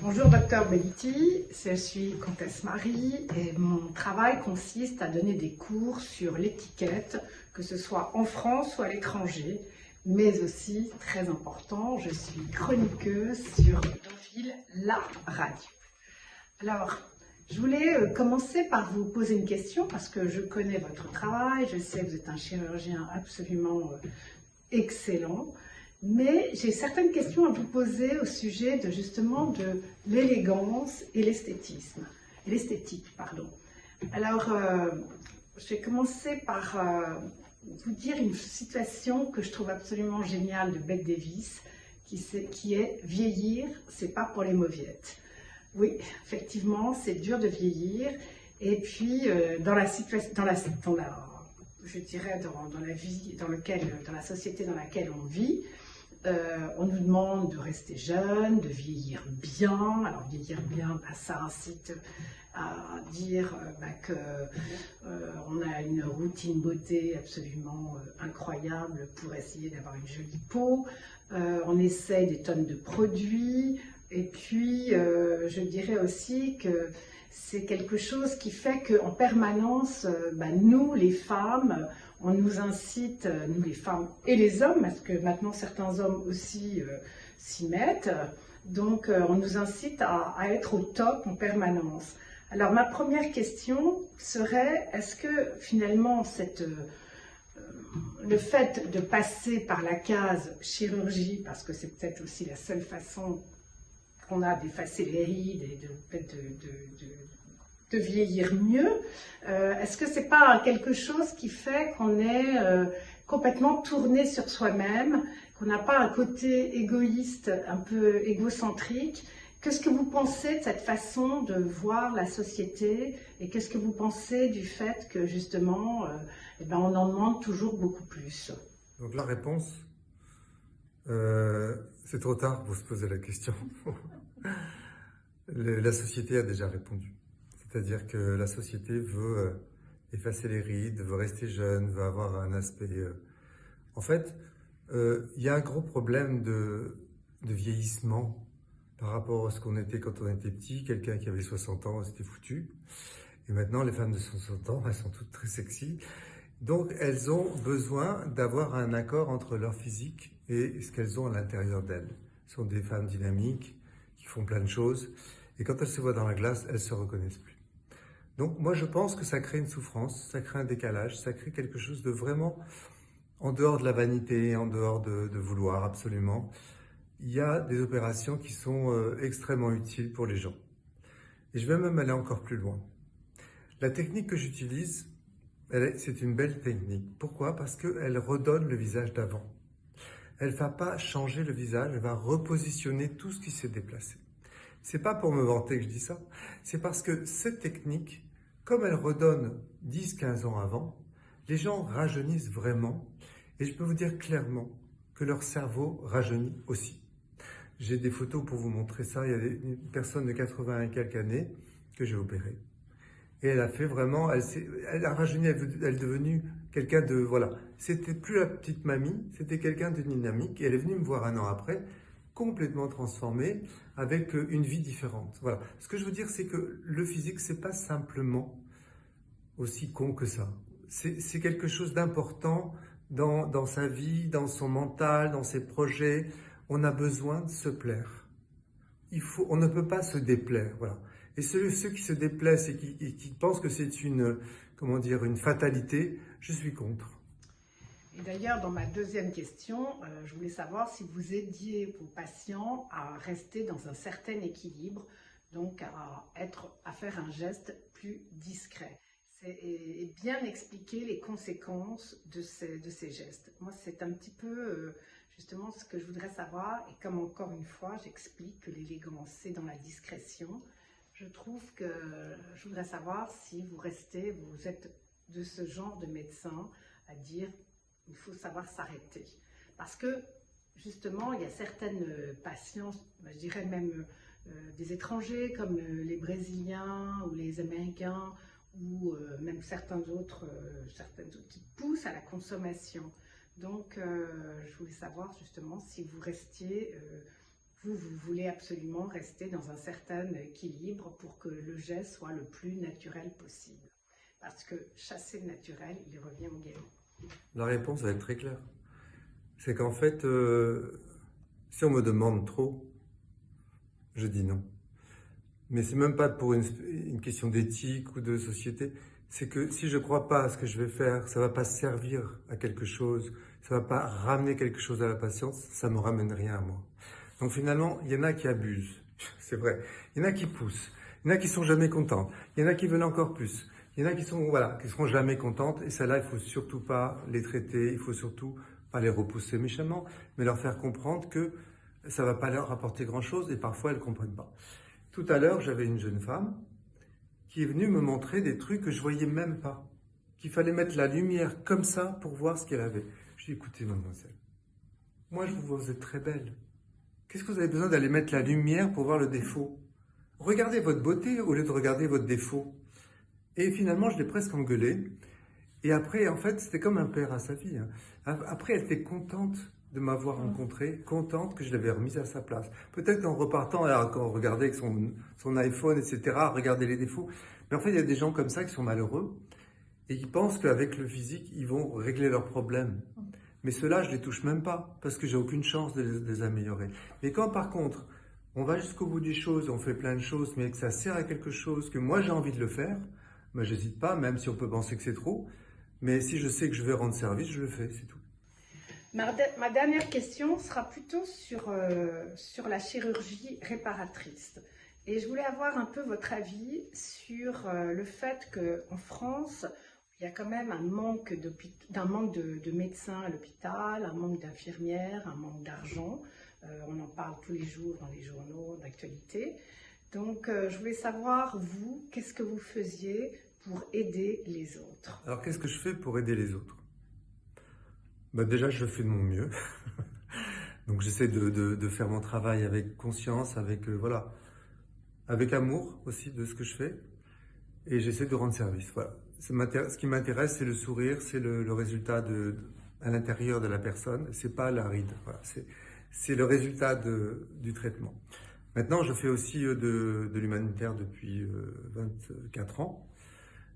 Bonjour Docteur Belliti, je suis Comtesse Marie et mon travail consiste à donner des cours sur l'étiquette, que ce soit en France ou à l'étranger, mais aussi, très important, je suis chroniqueuse sur Deauville, la radio. Alors, je voulais commencer par vous poser une question parce que je connais votre travail, je sais que vous êtes un chirurgien absolument excellent. Mais j'ai certaines questions à vous poser au sujet de justement de l'élégance et l'esthétisme. L'esthétique, pardon. Alors, je vais commencer par vous dire une situation que je trouve absolument géniale de Bette Davis, qui est vieillir, c'est pas pour les mauviettes. Oui, effectivement, c'est dur de vieillir. Et puis, dans la vie, dans la société dans laquelle on vit, on nous demande de rester jeune, de vieillir bien. Alors vieillir bien, ça incite à dire qu'on a une routine beauté absolument incroyable pour essayer d'avoir une jolie peau. On essaye des tonnes de produits. Et puis, je dirais aussi que c'est quelque chose qui fait qu'en permanence, nous, les femmes, on nous incite, nous les femmes et les hommes, parce que maintenant certains hommes aussi s'y mettent, donc on nous incite à être au top en permanence. Alors ma première question serait, est-ce que finalement le fait de passer par la case chirurgie, parce que c'est peut-être aussi la seule façon qu'on a d'effacer les rides et de vieillir mieux, est-ce que c'est pas quelque chose qui fait qu'on est complètement tourné sur soi-même, qu'on n'a pas un côté égoïste, un peu égocentrique? Qu'est-ce que vous pensez de cette façon de voir la société et qu'est-ce que vous pensez du fait que justement, on en demande toujours beaucoup plus? Donc la réponse, c'est trop tard pour se poser la question. La société a déjà répondu. C'est-à-dire que la société veut effacer les rides, veut rester jeune, veut avoir un aspect... En fait, il y a un gros problème de vieillissement par rapport à ce qu'on était quand on était petit. Quelqu'un qui avait 60 ans, c'était foutu. Et maintenant, les femmes de 60 ans, elles sont toutes très sexy. Donc, elles ont besoin d'avoir un accord entre leur physique et ce qu'elles ont à l'intérieur d'elles. Ce sont des femmes dynamiques qui font plein de choses. Et quand elles se voient dans la glace, elles ne se reconnaissent plus. Donc, moi, je pense que ça crée une souffrance, ça crée un décalage, ça crée quelque chose de vraiment en dehors de la vanité, en dehors de vouloir absolument. Il y a des opérations qui sont extrêmement utiles pour les gens. Et je vais même aller encore plus loin. La technique que j'utilise, c'est une belle technique. Pourquoi? Parce qu'elle redonne le visage d'avant. Elle ne va pas changer le visage, elle va repositionner tout ce qui s'est déplacé. C'est pas pour me vanter que je dis ça, c'est parce que cette technique, comme elle redonne 10-15 ans avant, les gens rajeunissent vraiment. Et je peux vous dire clairement que leur cerveau rajeunit aussi. J'ai des photos pour vous montrer ça. Il y a une personne de 80 et quelques années que j'ai opérée. Et elle a fait vraiment, elle a rajeuni, elle est devenue quelqu'un de, voilà. C'était plus la petite mamie, c'était quelqu'un de dynamique. Et elle est venue me voir un an après, complètement transformée, avec une vie différente. Voilà. Ce que je veux dire, c'est que le physique, c'est pas simplement aussi con que ça. C'est quelque chose d'important dans sa vie, dans son mental, dans ses projets. On a besoin de se plaire. On ne peut pas se déplaire, voilà. Et ceux qui se déplaisent et qui pensent que c'est une fatalité, je suis contre. Et d'ailleurs, dans ma deuxième question, je voulais savoir si vous aidiez vos patients à rester dans un certain équilibre, donc à faire un geste plus discret. Et bien expliquer les conséquences de ces gestes. Moi, c'est un petit peu justement ce que je voudrais savoir. Et comme encore une fois, j'explique que l'élégance, c'est dans la discrétion. Je trouve que je voudrais savoir si vous êtes de ce genre de médecin à dire il faut savoir s'arrêter. Parce que justement, il y a certaines patients, je dirais même des étrangers comme les Brésiliens ou les Américains, ou même certains autres qui poussent à la consommation. Donc, je voulais savoir justement si vous restiez vous voulez absolument rester dans un certain équilibre pour que le geste soit le plus naturel possible. Parce que chasser le naturel, il revient au galop. La réponse va être très claire. C'est qu'en fait, si on me demande trop, je dis non. Mais c'est même pas pour une question d'éthique ou de société. C'est que si je crois pas à ce que je vais faire, ça va pas servir à quelque chose, ça va pas ramener quelque chose à la patiente, ça me ramène rien à moi. Donc finalement, il y en a qui abusent, c'est vrai. Il y en a qui poussent, il y en a qui sont jamais contents, il y en a qui veulent encore plus, il y en a qui sont voilà, qui seront jamais contentes. Et celles-là, il faut surtout pas les traiter, il faut surtout pas les repousser méchamment, mais leur faire comprendre que ça va pas leur apporter grand-chose et parfois elles comprennent pas. Tout à l'heure, j'avais une jeune femme qui est venue me montrer des trucs que je voyais même pas, qu'il fallait mettre la lumière comme ça pour voir ce qu'elle avait. Je lui ai dit, écoutez, mademoiselle, moi je vous vois, vous êtes très belle. Qu'est-ce que vous avez besoin d'aller mettre la lumière pour voir le défaut? Regardez votre beauté au lieu de regarder votre défaut. Et finalement, je l'ai presque engueulée. Et après, en fait, c'était comme un père à sa fille, hein. Après, elle était contente de m'avoir rencontré, contente que je l'avais remise à sa place. Peut-être en repartant, quand on regardait avec son iPhone, etc., regarder les défauts. Mais en fait, il y a des gens comme ça qui sont malheureux et qui pensent qu'avec le physique, ils vont régler leurs problèmes. Mais ceux-là, je les touche même pas parce que j'ai aucune chance de les améliorer. Mais quand, par contre, on va jusqu'au bout des choses, on fait plein de choses, mais que ça sert à quelque chose, que moi j'ai envie de le faire, ben, j'hésite pas, même si on peut penser que c'est trop. Mais si je sais que je vais rendre service, je le fais, c'est tout. Ma dernière question sera plutôt sur la chirurgie réparatrice. Et je voulais avoir un peu votre avis sur le fait qu'en France, il y a quand même un manque de médecins à l'hôpital, un manque d'infirmières, un manque d'argent. On en parle tous les jours dans les journaux d'actualité. Donc, je voulais savoir, vous, qu'est-ce que vous faisiez pour aider les autres? Alors, qu'est-ce que je fais pour aider les autres? Ben, déjà, je fais de mon mieux. Donc, j'essaie de faire mon travail avec conscience, avec, voilà, avec amour aussi de ce que je fais. Et j'essaie de rendre service. Voilà. Ce qui m'intéresse, c'est le sourire, c'est le résultat à l'intérieur de la personne. C'est pas la ride. Voilà. C'est le résultat du traitement. Maintenant, je fais aussi de l'humanitaire depuis 24 ans.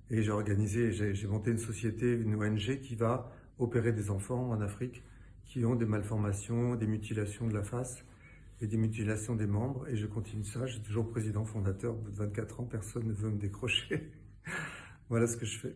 Et j'ai monté une société, une ONG qui va opérer des enfants en Afrique qui ont des malformations, des mutilations de la face et des mutilations des membres. Et je continue ça. Je suis toujours président fondateur. Au bout de 24 ans, personne ne veut me décrocher. Voilà ce que je fais.